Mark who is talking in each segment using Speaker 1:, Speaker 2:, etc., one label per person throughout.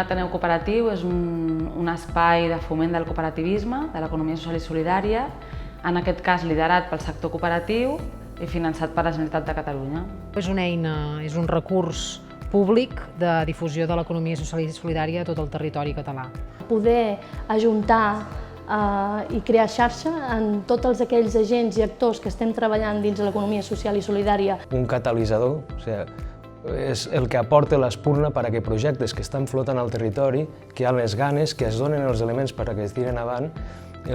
Speaker 1: Un Ateneu Cooperatiu és un espai de foment del cooperativisme, de l'economia social i solidària, en aquest cas liderat pel sector cooperatiu i finançat per la Generalitat de Catalunya.
Speaker 2: És una eina, és un recurs públic de difusió de l'economia social i solidària a tot el territori català.
Speaker 3: Poder ajuntar i crear xarxa en tots aquells agents i actors que estem treballant dins de l'economia social i solidària.
Speaker 4: Un catalitzador, és el que aporta l'espurna per a que projectes que estan flotant al territori, que hi ha les ganes, que es donen els elements per a que es tiren avant,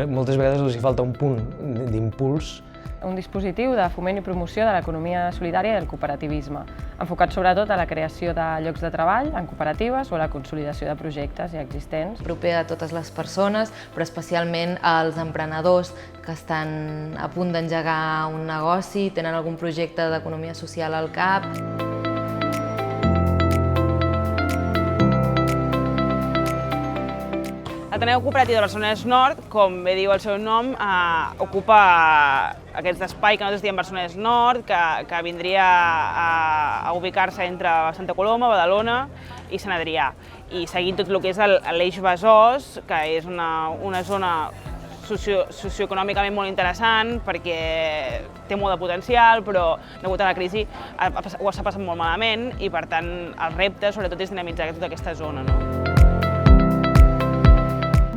Speaker 4: moltes vegades els hi falta un punt d'impuls.
Speaker 5: Un dispositiu de foment i promoció de l'economia solidària i del cooperativisme, enfocat sobretot a la creació de llocs de treball en cooperatives o a la consolidació de projectes ja existents.
Speaker 6: Proper a totes les persones, però especialment als emprenedors que estan a punt d'engegar un negoci, tenen algun projecte d'economia social al cap.
Speaker 7: L'Ateneu Cooperatiu de Barcelonès Nord, com bé diu el seu nom, ocupa aquest espai que nosaltres diem Barcelonès Nord, que vindria a ubicar-se entre Santa Coloma, Badalona i Sant Adrià. I seguint tot el que és l'eix Besòs, que és una zona socioeconòmicament molt interessant perquè té molt de potencial, però degut a la crisi ho està passant molt malament i per tant el repte sobretot és dinamitzar tota aquesta zona.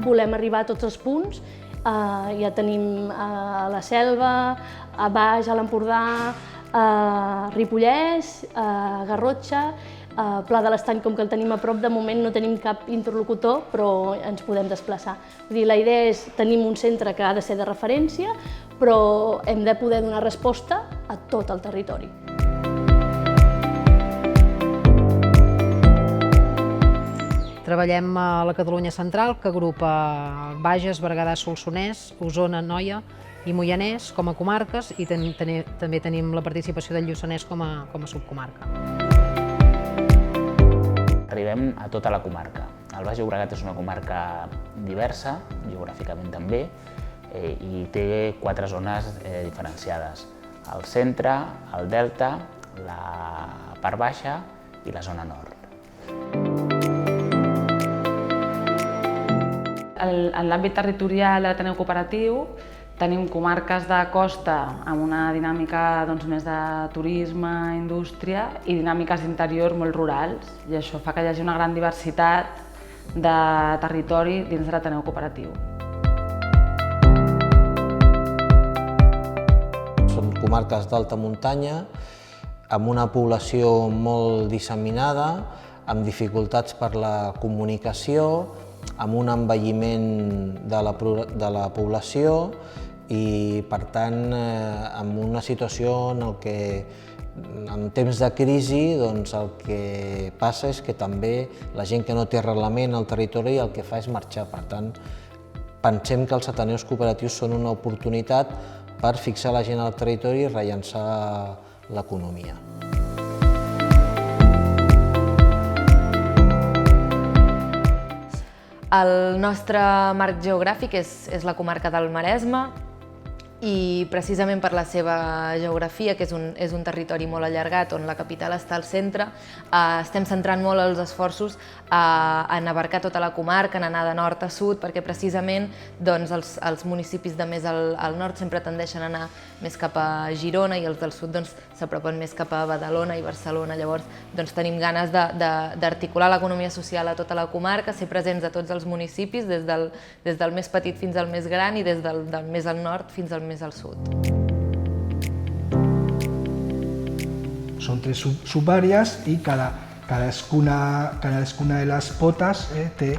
Speaker 3: Volem arribar a tots els punts, ja tenim a la Selva, a Baix, a l'Empordà, a Ripollès, a Garrotxa, a Pla de l'Estany, com que el tenim a prop, de moment no tenim cap interlocutor, però ens podem desplaçar. Vull dir, la idea és tenir un centre que ha de ser de referència, però hem de poder donar resposta a tot el territori.
Speaker 2: Treballem a la Catalunya central, que agrupa Bages, Berguedà, Solsonès, Osona, Anoia i Moianès com a comarques i també tenim la participació del Lluçanès com a subcomarca.
Speaker 8: Arribem a tota la comarca. El Baix Llobregat és una comarca diversa, geogràficament també, i té 4 zones diferenciades. El centre, el delta, la part baixa i la zona nord.
Speaker 1: En l'àmbit territorial de l'Ateneu Cooperatiu tenim comarques de costa amb una dinàmica més de turisme, indústria i dinàmiques d'interior molt rurals, i això fa que hi hagi una gran diversitat de territori dins de l'Ateneu Cooperatiu.
Speaker 9: Són comarques d'alta muntanya, amb una població molt disseminada, amb dificultats per la comunicació, amb un envelliment de la població i, per tant, amb una situació en què en temps de crisi el que passa és que també la gent que no té arrelament al territori el que fa és marxar. Per tant, pensem que els ateneus cooperatius són una oportunitat per fixar la gent al territori i rellançar l'economia.
Speaker 6: El nostre marc geogràfic és la comarca del Maresme i precisament per la seva geografia, que és un territori molt allargat on la capital està al centre, estem centrant molt els esforços en abarcar tota la comarca, en anar de nord a sud, perquè precisament els municipis de més al nord sempre tendeixen a anar més cap a Girona i els del sud s'apropen més cap a Badalona i Barcelona. Llavors tenim ganes d'articular l'economia social a tota la comarca, ser presents a tots els municipis, des del més petit fins al més gran i des del més al nord fins al més al sud.
Speaker 10: Són 3 subàrees i cadascuna de les potes té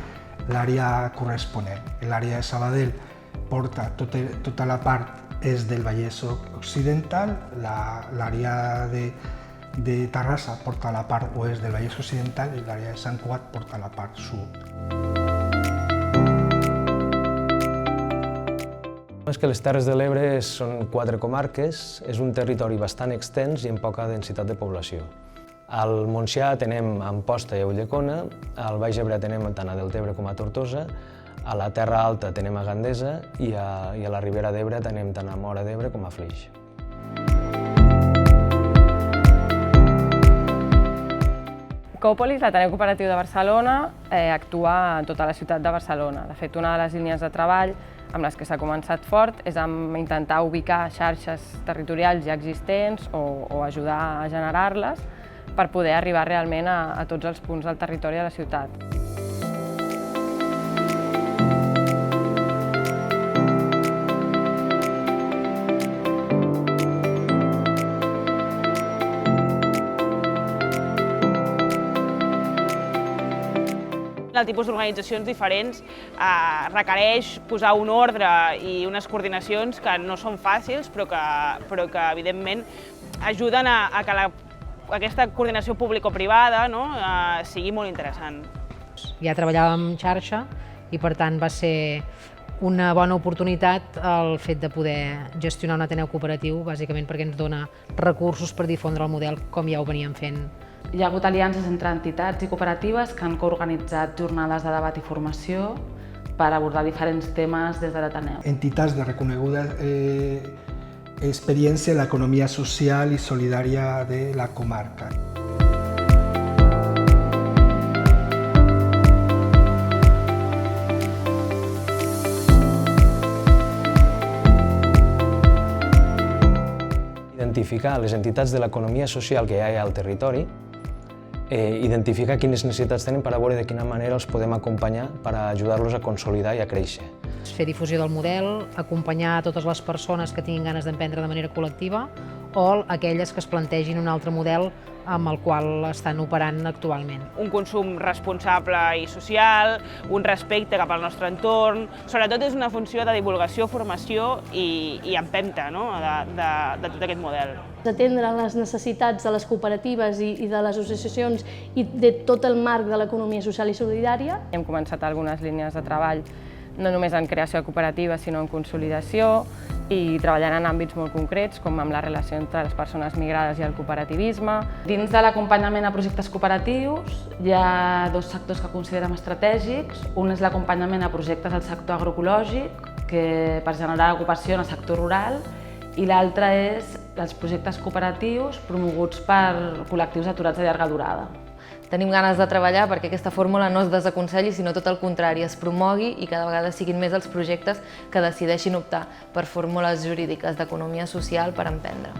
Speaker 10: l'àrea corresponent. L'àrea de Sabadell porta tota la part est del Vallès Occidental, l'àrea de Terrassa porta la part oest del Vallès Occidental i l'àrea de Sant Cugat porta la part sud.
Speaker 4: És que les Terres de l'Ebre són 4 comarques, és un territori bastant extens i amb poca densitat de població. Al Montsià tenem Amposta i Ulldecona, al Baix Ebre tenem tant a Deltebre com a Tortosa, a la Terra Alta tenem a Gandesa i a la Ribera d'Ebre tenem tant a Móra d'Ebre com a Flix.
Speaker 5: Còpolis, l'Ateneu Cooperatiu de Barcelona, actua en tota la ciutat de Barcelona. De fet, una de les línies de treball amb les que s'ha començat fort és amb intentar ubicar xarxes territorials ja existents o ajudar a generar-les per poder arribar realment a tots els punts del territori de la ciutat.
Speaker 7: El tipus d'organitzacions diferents requereix posar un ordre i unes coordinacions que no són fàcils, però que evidentment ajuden a que aquesta coordinació público-privada sigui molt interessant.
Speaker 2: Ja treballàvem en xarxa i per tant va ser una bona oportunitat el fet de poder gestionar un Ateneu cooperatiu, bàsicament perquè ens dona recursos per difondre el model com ja ho veníem fent.
Speaker 1: Hi ha hagut aliances entre entitats i cooperatives que han coorganitzat jornades de debat i formació per abordar diferents temes des de l'Ateneu.
Speaker 10: Entitats de reconeguda experiència en l'economia social i solidària de la comarca.
Speaker 4: Identificar les entitats de l'economia social que hi ha al territori, identificar quines necessitats tenen per a veure de quina manera els podem acompanyar per ajudar-los a consolidar i a créixer.
Speaker 2: Fer difusió del model, acompanyar totes les persones que tinguin ganes d'emprendre de manera col·lectiva o aquelles que es plantegin un altre model amb el qual estan operant actualment.
Speaker 7: Un consum responsable i social, un respecte cap al nostre entorn. Sobretot és una funció de divulgació, formació i empenta de tot aquest model.
Speaker 3: Atendre les necessitats de les cooperatives i de les associacions i de tot el marc de l'economia social i solidària.
Speaker 5: Hem començat algunes línies de treball no només en creació de cooperatives, sinó en consolidació i treballant en àmbits molt concrets, com amb la relació entre les persones migrades i el cooperativisme.
Speaker 1: Dins de l'acompanyament a projectes cooperatius hi ha dos sectors que considerem estratègics. Un és l'acompanyament a projectes del sector agroecològic, per generar ocupació en el sector rural, i l'altre és els projectes cooperatius promoguts per col·lectius aturats de llarga durada.
Speaker 6: Tenim ganes de treballar perquè aquesta fórmula no es desaconselli, sinó tot el contrari, es promogui i cada vegada siguin més els projectes que decideixin optar per fórmules jurídiques d'economia social per emprendre.